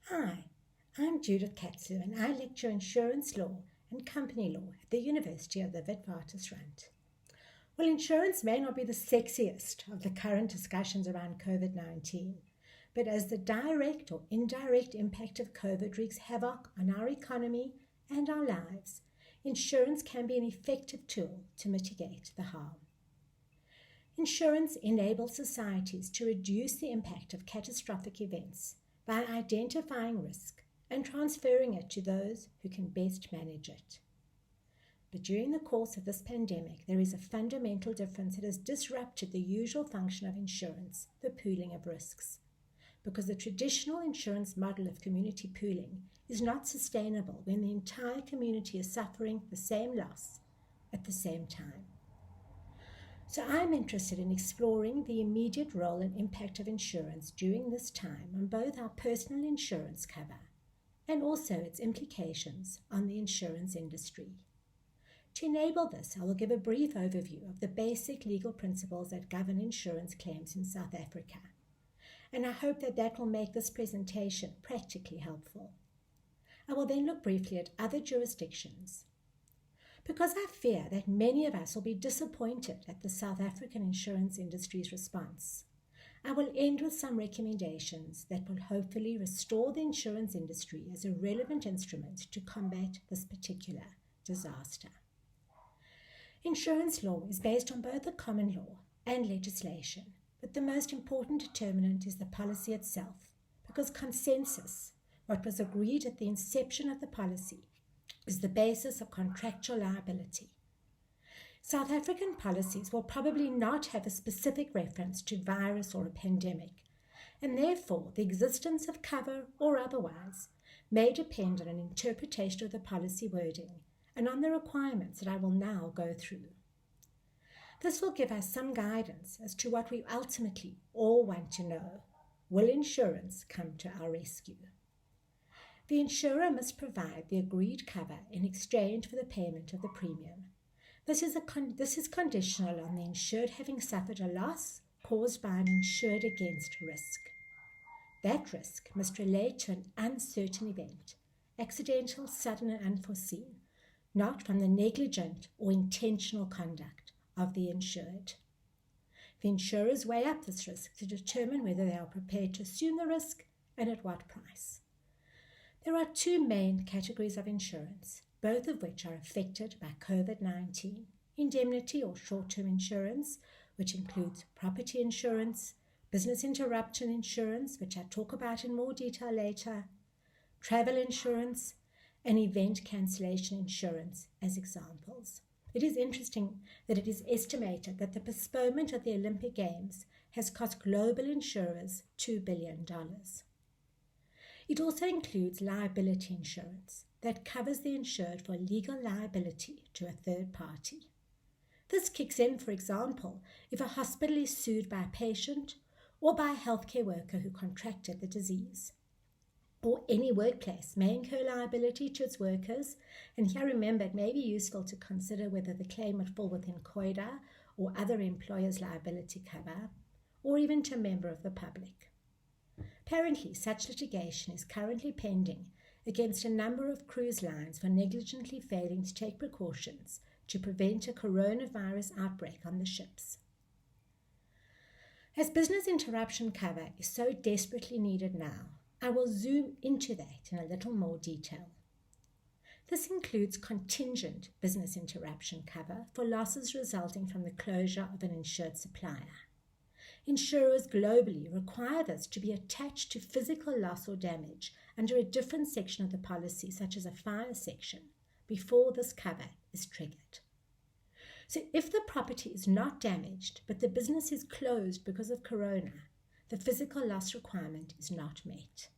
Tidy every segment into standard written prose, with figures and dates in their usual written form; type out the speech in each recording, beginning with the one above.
Hi, I'm Judith Katzew and I lecture insurance law and company law at the University of the Witwatersrand. Well, insurance may not be the sexiest of the current discussions around COVID-19, but as the direct or indirect impact of COVID wreaks havoc on our economy and our lives, insurance can be an effective tool to mitigate the harm. Insurance enables societies to reduce the impact of catastrophic events by identifying risk and transferring it to those who can best manage it. But during the course of this pandemic, there is a fundamental difference that has disrupted the usual function of insurance, the pooling of risks. Because the traditional insurance model of community pooling is not sustainable when the entire community is suffering the same loss at the same time. So I'm interested in exploring the immediate role and impact of insurance during this time on both our personal insurance cover and also its implications on the insurance industry. To enable this, I will give a brief overview of the basic legal principles that govern insurance claims in South Africa, and I hope that will make this presentation practically helpful. I will then look briefly at other jurisdictions, because I fear that many of us will be disappointed at the South African insurance industry's response. I will end with some recommendations that will hopefully restore the insurance industry as a relevant instrument to combat this particular disaster. Insurance law is based on both the common law and legislation, but the most important determinant is the policy itself, because consensus, what was agreed at the inception of the policy, is the basis of contractual liability. South African policies will probably not have a specific reference to virus or a pandemic, and therefore the existence of cover or otherwise may depend on an interpretation of the policy wording and on the requirements that I will now go through. This will give us some guidance as to what we ultimately all want to know. Will insurance come to our rescue? The insurer must provide the agreed cover in exchange for the payment of the premium. This is conditional on the insured having suffered a loss caused by an insured against risk. That risk must relate to an uncertain event, accidental, sudden, and unforeseen, not from the negligent or intentional conduct of the insured. The insurers weigh up this risk to determine whether they are prepared to assume the risk and at what price. There are two main categories of insurance, both of which are affected by COVID-19. Indemnity or short-term insurance, which includes property insurance, business interruption insurance, which I'll talk about in more detail later, travel insurance, and event cancellation insurance as examples. It is interesting that it is estimated that the postponement of the Olympic Games has cost global insurers $2 billion. It also includes liability insurance that covers the insured for legal liability to a third party. This kicks in, for example, if a hospital is sued by a patient or by a healthcare worker who contracted the disease. Or any workplace may incur liability to its workers, and here remember it may be useful to consider whether the claim would fall within COIDA or other employers' liability cover, or even to a member of the public. Apparently, such litigation is currently pending against a number of cruise lines for negligently failing to take precautions to prevent a coronavirus outbreak on the ships. As business interruption cover is so desperately needed now, I will zoom into that in a little more detail. This includes contingent business interruption cover for losses resulting from the closure of an insured supplier. Insurers globally require this to be attached to physical loss or damage under a different section of the policy, such as a fire section, before this cover is triggered. So if the property is not damaged, but the business is closed because of corona, the physical loss requirement is not met.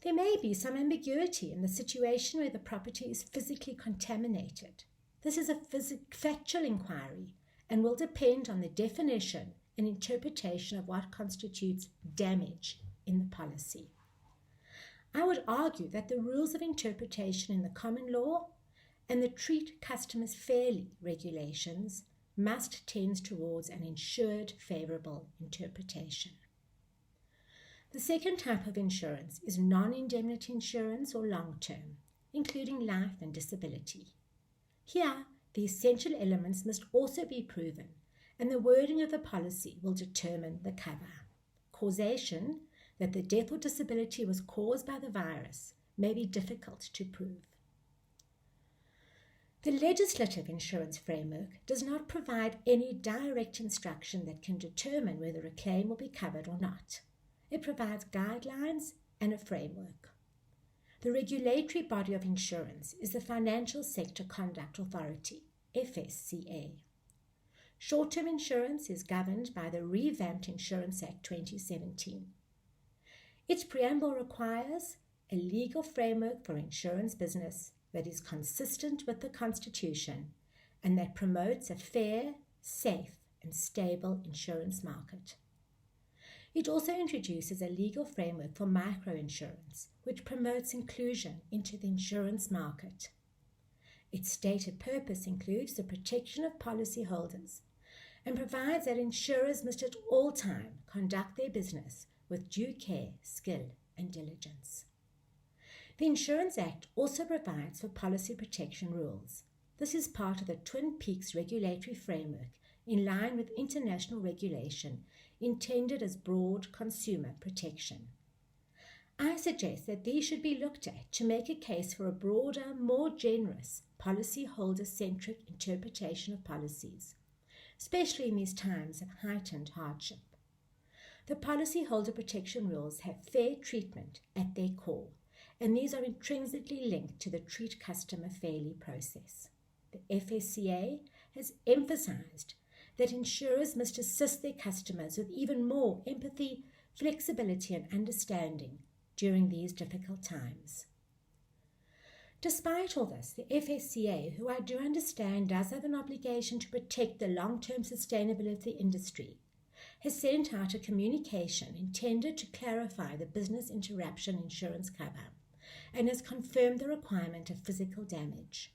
There may be some ambiguity in the situation where the property is physically contaminated. This is a factual inquiry and will depend on the definition and interpretation of what constitutes damage in the policy. I would argue that the rules of interpretation in the common law and the treat customers fairly regulations must tend towards an insured favorable interpretation. The second type of insurance is non-indemnity insurance or long-term, including life and disability. Here, the essential elements must also be proven, and the wording of the policy will determine the cover. Causation, that the death or disability was caused by the virus, may be difficult to prove. The legislative insurance framework does not provide any direct instruction that can determine whether a claim will be covered or not. It provides guidelines and a framework. The regulatory body of insurance is the Financial Sector Conduct Authority, FSCA. Short-term insurance is governed by the revamped Insurance Act 2017. Its preamble requires a legal framework for insurance business that is consistent with the Constitution and that promotes a fair, safe, and stable insurance market. It also introduces a legal framework for microinsurance, which promotes inclusion into the insurance market. Its stated purpose includes the protection of policyholders and provides that insurers must at all times conduct their business with due care, skill, and diligence. The Insurance Act also provides for policy protection rules. This is part of the Twin Peaks regulatory framework in line with international regulation intended as broad consumer protection. I suggest that these should be looked at to make a case for a broader, more generous, policyholder-centric interpretation of policies, especially in these times of heightened hardship. The policyholder protection rules have fair treatment at their core, and these are intrinsically linked to the treat customer fairly process. The FSCA has emphasized that insurers must assist their customers with even more empathy, flexibility, and understanding during these difficult times. Despite all this, the FSCA, who I do understand does have an obligation to protect the long-term sustainability of the industry, has sent out a communication intended to clarify the business interruption insurance cover and has confirmed the requirement of physical damage.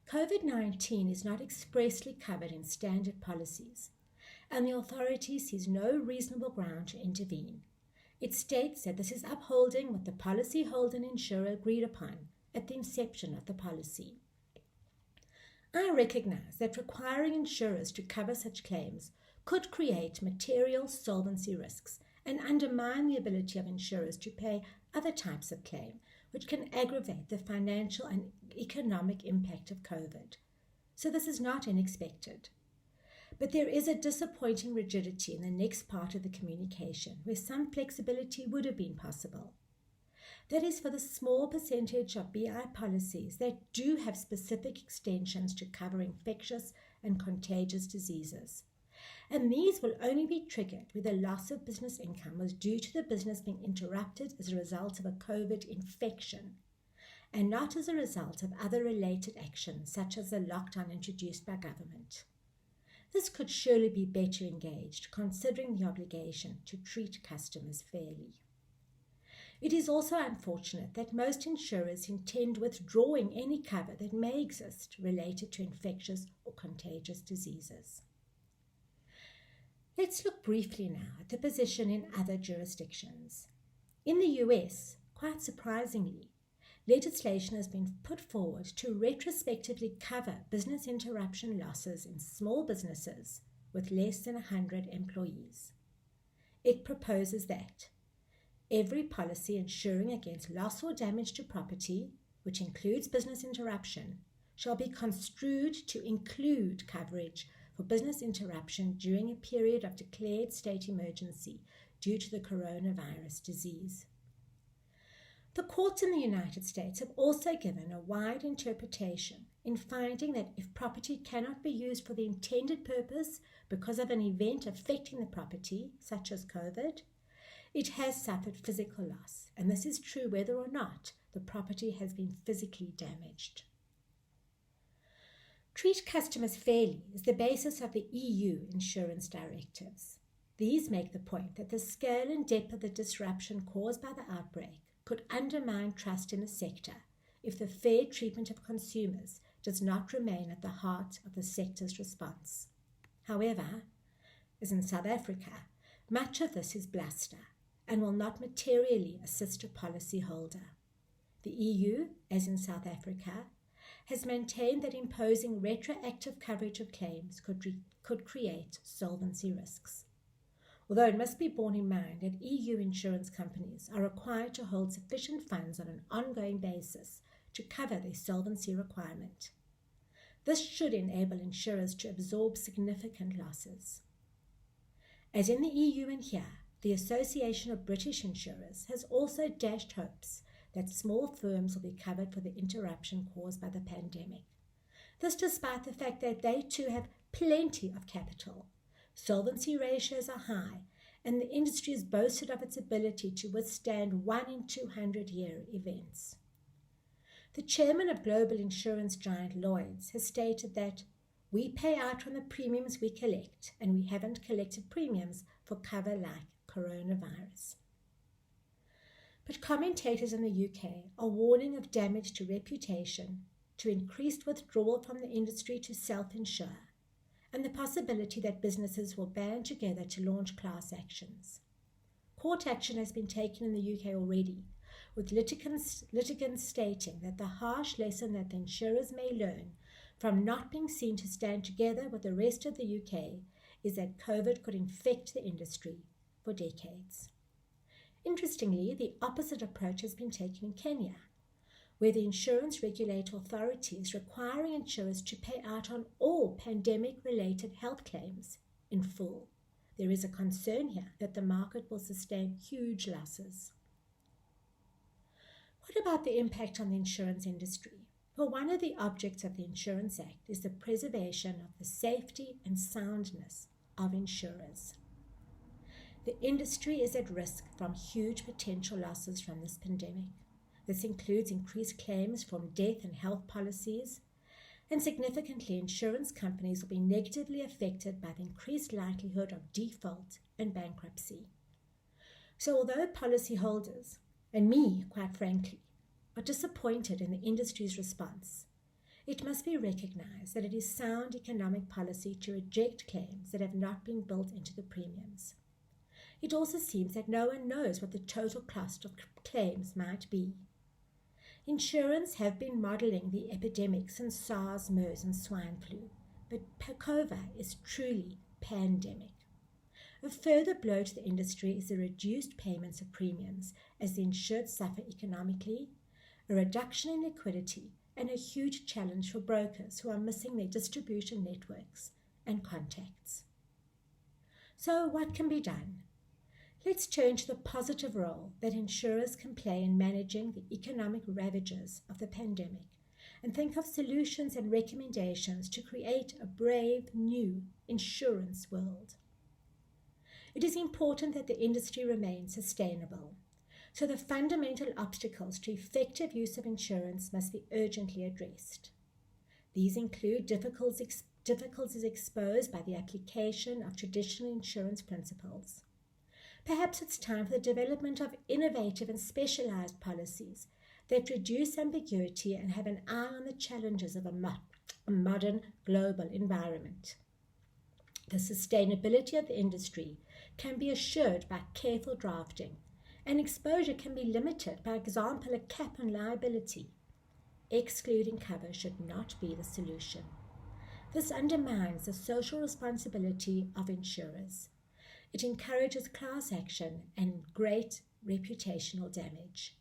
Covid-19 is not expressly covered in standard policies, and the authority sees no reasonable ground to intervene. It states that this is upholding what the policyholder and insurer agreed upon at the inception of the policy. I recognize that requiring insurers to cover such claims could create material solvency risks and undermine the ability of insurers to pay other types of claim, which can aggravate the financial and economic impact of COVID. So this is not unexpected. But there is a disappointing rigidity in the next part of the communication, where some flexibility would have been possible. That is for the small percentage of BI policies that do have specific extensions to cover infectious and contagious diseases. And these will only be triggered where the loss of business income was due to the business being interrupted as a result of a COVID infection, and not as a result of other related actions such as the lockdown introduced by government. This could surely be better engaged, considering the obligation to treat customers fairly. It is also unfortunate that most insurers intend withdrawing any cover that may exist related to infectious or contagious diseases. Let's look briefly now at the position in other jurisdictions. In the US, quite surprisingly, legislation has been put forward to retrospectively cover business interruption losses in small businesses with less than 100 employees. It proposes that every policy insuring against loss or damage to property, which includes business interruption, shall be construed to include coverage for business interruption during a period of declared state emergency due to the coronavirus disease. The courts in the United States have also given a wide interpretation in finding that if property cannot be used for the intended purpose because of an event affecting the property, such as COVID, it has suffered physical loss, and this is true whether or not the property has been physically damaged. Treat customers fairly is the basis of the EU insurance directives. These make the point that the scale and depth of the disruption caused by the outbreak could undermine trust in the sector if the fair treatment of consumers does not remain at the heart of the sector's response. However, as in South Africa, much of this is bluster, and will not materially assist a policyholder. The EU, as in South Africa, has maintained that imposing retroactive coverage of claims could create solvency risks. Although it must be borne in mind that EU insurance companies are required to hold sufficient funds on an ongoing basis to cover their solvency requirement. This should enable insurers to absorb significant losses. As in the EU and here, the Association of British Insurers has also dashed hopes that small firms will be covered for the interruption caused by the pandemic. This despite the fact that they too have plenty of capital. Solvency ratios are high, and the industry has boasted of its ability to withstand 1 in 200-year events. The chairman of global insurance giant Lloyd's has stated that we pay out from the premiums we collect, and we haven't collected premiums for cover like coronavirus. But commentators in the UK are warning of damage to reputation, to increased withdrawal from the industry to self-insure, and the possibility that businesses will band together to launch class actions. Court action has been taken in the UK already, with litigants stating that the harsh lesson that the insurers may learn from not being seen to stand together with the rest of the UK is that COVID could infect the industry for decades. Interestingly, the opposite approach has been taken in Kenya, where the insurance regulator authority is requiring insurers to pay out on all pandemic-related health claims in full. There is a concern here that the market will sustain huge losses. What about the impact on the insurance industry? Well, one of the objects of the Insurance Act is the preservation of the safety and soundness of insurers. The industry is at risk from huge potential losses from this pandemic. This includes increased claims from death and health policies, and significantly, insurance companies will be negatively affected by the increased likelihood of default and bankruptcy. So although policyholders, and me, quite frankly, are disappointed in the industry's response, it must be recognized that it is sound economic policy to reject claims that have not been built into the premiums. It also seems that no one knows what the total cost of claims might be. Insurers have been modelling the epidemic since SARS, MERS and swine flu, but COVID is truly pandemic. A further blow to the industry is the reduced payments of premiums as the insured suffer economically, a reduction in liquidity, and a huge challenge for brokers who are missing their distribution networks and contacts. So what can be done? Let's turn to the positive role that insurers can play in managing the economic ravages of the pandemic and think of solutions and recommendations to create a brave new insurance world. It is important that the industry remains sustainable, so the fundamental obstacles to effective use of insurance must be urgently addressed. These include difficulties exposed by the application of traditional insurance principles. Perhaps it's time for the development of innovative and specialized policies that reduce ambiguity and have an eye on the challenges of a modern global environment. The sustainability of the industry can be assured by careful drafting, and exposure can be limited, by example, a cap on liability. Excluding cover should not be the solution. This undermines the social responsibility of insurers. It encourages class action and great reputational damage.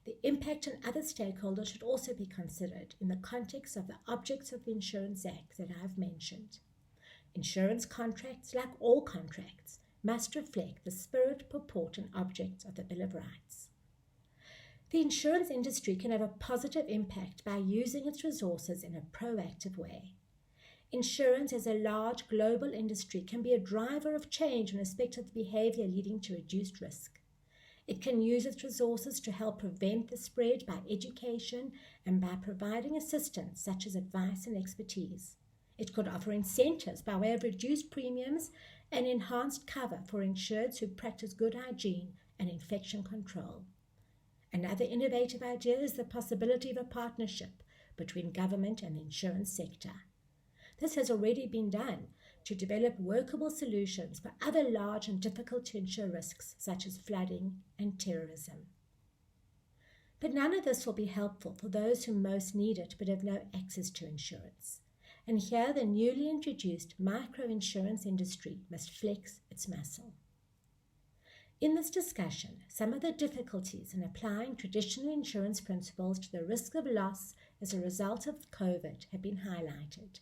The impact on other stakeholders should also be considered in the context of the objects of the Insurance Act that I have mentioned. Insurance contracts, like all contracts, must reflect the spirit, purport, and objects of the Bill of Rights. The insurance industry can have a positive impact by using its resources in a proactive way. Insurance as a large global industry can be a driver of change in respect of the behavior leading to reduced risk. It can use its resources to help prevent the spread by education and by providing assistance such as advice and expertise. It could offer incentives by way of reduced premiums and enhanced cover for insureds who practice good hygiene and infection control. Another innovative idea is the possibility of a partnership between government and the insurance sector. This has already been done to develop workable solutions for other large and difficult to insure risks such as flooding and terrorism. But none of this will be helpful for those who most need it but have no access to insurance. And here the newly introduced microinsurance industry must flex its muscle. In this discussion, some of the difficulties in applying traditional insurance principles to the risk of loss as a result of COVID have been highlighted.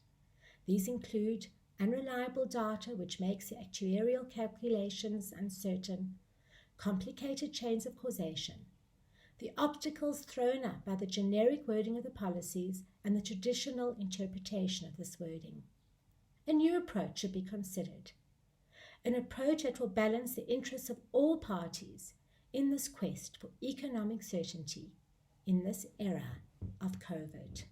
These include unreliable data which makes the actuarial calculations uncertain, complicated chains of causation, the obstacles thrown up by the generic wording of the policies and the traditional interpretation of this wording. A new approach should be considered, an approach that will balance the interests of all parties in this quest for economic certainty in this era of COVID.